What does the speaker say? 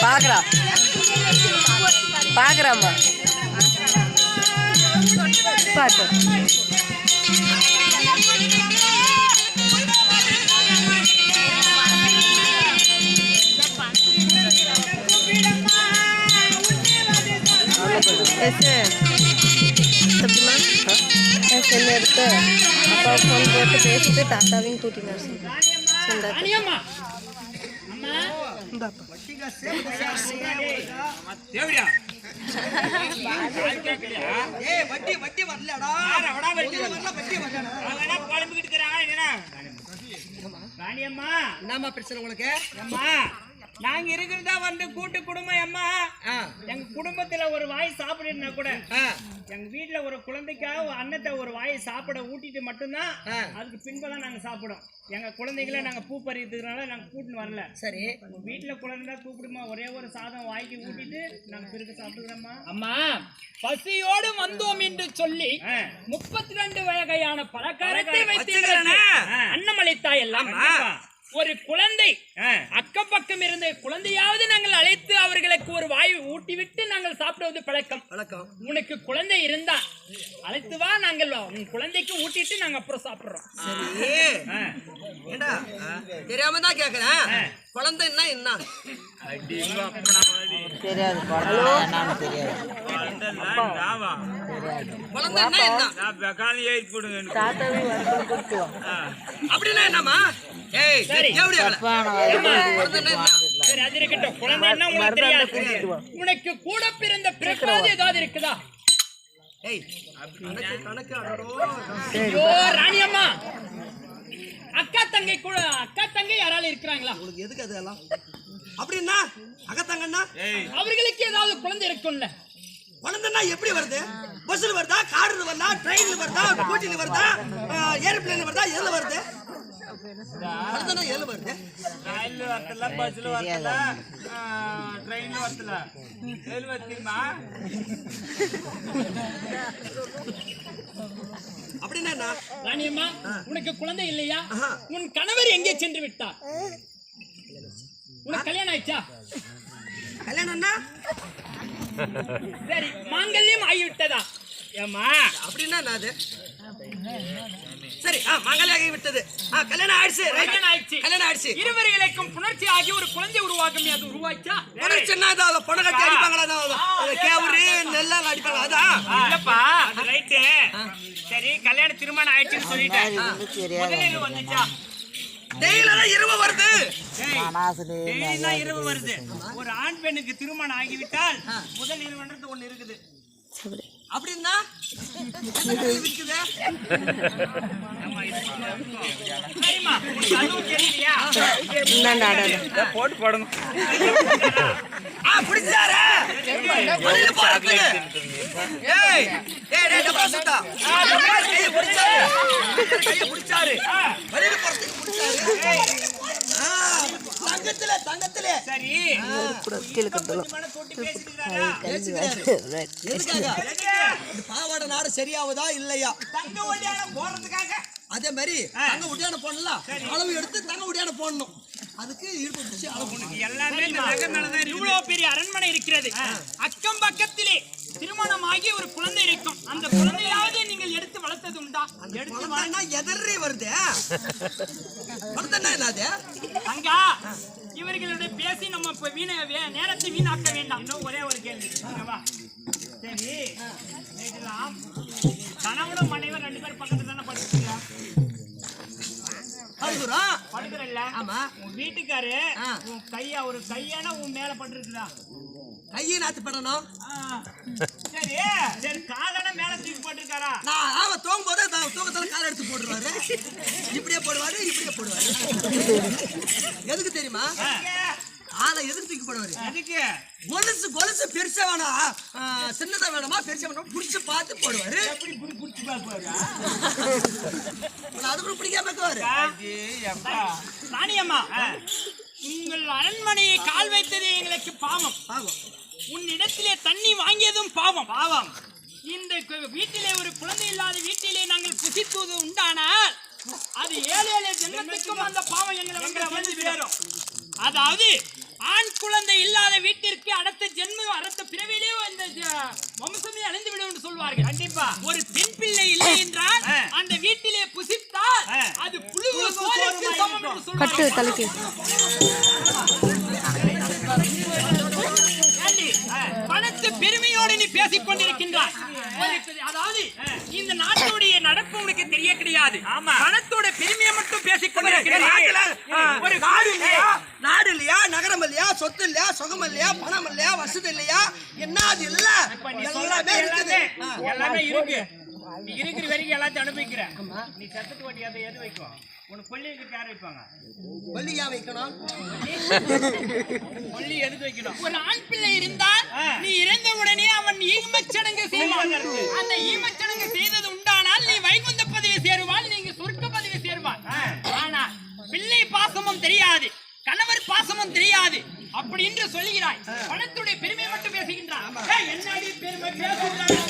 பாக்குறா பாக்குறாம்மா பாட்டு ऐसे सब्जी में ऐसे मेरे को அப்பா ஃபோன் போட்டு பேசிட்டு தாத்தாவையும் கூட்டினார் சொன்னார் அம்மா பாப்பா தேவடியா ஏய் வட்டி வரலடா வரடா வட்டி வரல வட்டி வரல அவனா குழம்பிக்கிட்டு இருக்கறாங்க என்னடா ராணி அம்மா என்னம்மா பிரச்சனை உங்களுக்கு அம்மா நாங்க இருக்கிறதா வந்து கூட்டு குடும்பம் அம்மா எங்க குடும்பத்துல ஒரு வாய் சாப்பிடுனா கூட எங்க வீட்டுல ஒரு குழந்தைக்காக அன்னத்தை ஒரு வாய் சாப்பிட ஊட்டிட்டு மட்டும்தான் அதுக்கு பின்பதான் நாங்க சாப்பிடும் எங்க குழந்தைகளை நாங்க பூ பறிக்கிறதுனால நாங்க கூட்டின்னு வரல சரி வீட்டுல குழந்தை கூப்பிடுமா ஒரே ஒரு சாதம் வாய்க்கு ஊட்டிட்டு நாங்க பிறகு சாப்பிடுறோம்மா அம்மா பசியோடு வந்தோம் என்று சொல்லி 32 வகையான பலகாரத்தை வைத்திருக்கிறேன் அன்னமளித்தாய் எல்லாம் ஒரு குழந்தை அக்கம் பக்கம் இருந்த குழந்தையாவது நாங்கள் அழைத்து அவர்களுக்கு ஒரு வாய் ஊட்டிவிட்டு நாங்கள் சாப்பிடுவது பழக்கம் உனக்கு குழந்தை இருந்தா அழைத்து வா நாங்கள் உன் குழந்தைக்கு ஊட்டிட்டு நாங்க அப்புறம் சாப்பிடுறோம் தெரியாம தான் கேக்குறேன் குழந்தைன்னா என்ன தெரியாது அப்படின்னா என்னமா உனக்கு கூட பிறந்த பிறப்பாது ஏதாவது இருக்குதா ராணியம்மா அக்கா தங்கை யாராலும் இருக்கிறாங்களா உங்களுக்கு எதுக்கு அதெல்லாம் அப்படின்னா அக்கா தங்கன்னா அவர்களுக்கு ஏதாவது குழந்தை இருக்கும்ல குழந்தைன்னா எப்படி வருது பஸ்ல வருதா கார்ல வருதா ட்ரெயின்ல வருதா கோச்சில வருதா ஏரோப்ளேன்ல வருதா எதுல வருது குழந்தைன்னா எதுல வருது ட்ரெயின்ல வரல பஸ்ல வரல ட்ரெயின்ல வரல எதுல வருதுமா அப்படின்னா ராணியம்மா உனக்கு குழந்தை இல்லையா உன் கணவர் எங்கே சென்று விட்டார் உனக்கு கல்யாணம் ஆயிடுச்சா கல்யாணம்னா சரி மாங்கல்யம் ஆகிவிட்டதா ஏமா அப்படின்னா அது சரி மாங்கல்யம் ஆகிவிட்டது கல்யாணம் ஆயிடுச்சு இருவர்களுக்கும் புணர்ச்சி ஆகி ஒரு குழந்தை உருவாகும் அது உருவாச்சா புணர்ச்சின்னா அது பொண்ணை கட்டி அடிப்பாங்களா கேவரு நெல்லாம் அடிப்பாங்க அதான் இல்லப்பா அது ரைட்டு சரி கல்யாணம் திருமணம் ஆயிடுச்சுன்னு சொல்லிட்டேன் வந்துச்சா இரவு வருது ஒரு ஆண் பெண்ணுக்கு திருமணம் ஆகிவிட்டால் முதல் இருவன்றது ஒண்ணு இருக்குது அப்படின்னா போட்டு போடுங்க தங்கத்திலே சரி பாவாடை நாடு சரியாவதா இல்லையா தங்க ஒடியான போறதுக்காக அதே மாதிரி தங்க ஒடியான போடலாம் அளவு எடுத்து தங்க ஒடியான போடணும் அதுக்கு எல்லாமே இவ்வளவு பெரிய அரண்மனை இருக்கிறது அக்கம் பக்கத்திலே திருமணம் ஆகி ஒரு குழந்தை இருக்கும் அந்த குழந்தையாவது நீங்கள் எடுத்து வளர்த்தது உண்டா எடுத்து வளர்னா எதிரே வருது என்னது அங்க இவர்களுடைய பேசி நம்ம நேரத்தை வீணாக்க வேண்டாம் இன்னும் ஒரே ஒரு கேள்வி சரி கணவனும் மனைவர் 2 பேரும் பக்கத்துல தானே படுத்துக்கிறோம் படுக்கிறல்ல ஆமா உன் வீட்டுக்காரு உன் கையா ஒரு கையான உன் மேல பட்டுருக்குதா கையை நாத்து படணும் சரி சரி காலன மேல தூக்கி போட்டுருக்காரா நான் தூங்கும் போது தூக்கத்துல கால எடுத்து போட்டுருவாரு இப்படியே போடுவாரு எதுக்கு தெரியுமா ஆளை எதுக்கு தூக்கி போடுவாரு அதுக்கு கொலுசு பெருசா வேணாம் சின்னதா வேணுமா பெருசா வேணுமா புடிச்சு பார்த்து போடுவாரு புடிச்சு பார்ப்பாரு அது கூட பிடிக்காம இருக்குவாரு ராணியம்மா உங்கள் அரண்மனையை கால் வைத்தது எங்களுக்கு பாவம் உன்னிடத்திலே தண்ணி வாங்கியதும் பாவம் இந்த வீட்டிலே ஒரு குழந்தை இல்லாத வீட்டிலே நாங்கள் புசித்துவது உண்டானால் அது 7 ஜென்மத்துக்கும் அந்த பாவம் எங்களை வந்து சேரும். அதாவது ஆண் குழந்தை இல்லாத வீட்டிற்கு அடுத்த ஜென்மம் அடுத்த பிறவிலே இந்த வம்சமே அழிந்து விடும் என்று சொல்வார்கள். கண்டிப்பா ஒரு பெண் பிள்ளை இல்லை என்றால் அந்த வீட்டிலே புசித்தால் அது புழுவு சோறுக்கு சமம் என்று சொல்வார்கள். பணத்து பெருமையோடு நீ பேசிக் கொண்டிருக்கின்றாய். அதாவது இந்த நாட்டுடைய நடப்பு உனக்கு தெரிய கிடையாது. பணத்தோட பெருமையை மட்டும் பேசிக் கொண்டிருக்கிறாய். ஒரு நாடு இல்லையா, நகரம் இல்லையா, சொத்து இல்லையா, சுகம் இல்லையா, பணம் இல்லையா, வசதி இல்லையா, என்ன அது இல்ல எல்லாமே இருக்குது. எல்லாமே இருக்கு. நீ இருக்கிற வரைக்கும் எல்லாத்தையும் அனுபவிக்கிற. நீ சத்துட்டு வட்டி அதை எது வைக்கும்? உனக்கு பள்ளிக்கு யார் வைப்பாங்க? பள்ளியா வைக்கணும்? பள்ளி எதுக்கு வைக்கணும்? ஒரு ஆண் பிள்ளை இருந்தால் நீ இறந்த உடனே அவன் ஈமச்சடங்கு செய்வான். அந்த ஈமச்சடங்கு செய்தது உண்டானால் நீ வைகுந்த பதவி சேருவான், நீங்க சொர்க்க பதவி சேருவான். ஆனா பிள்ளை பாசமும் தெரியாது, கணவர் பாசமும் தெரியாது அப்படி என்று சொல்லுகிறாய். பணத்துடைய பெருமை மட்டும் பேசுகின்றான். என்னடி பெருமை பேசுகிறாய்?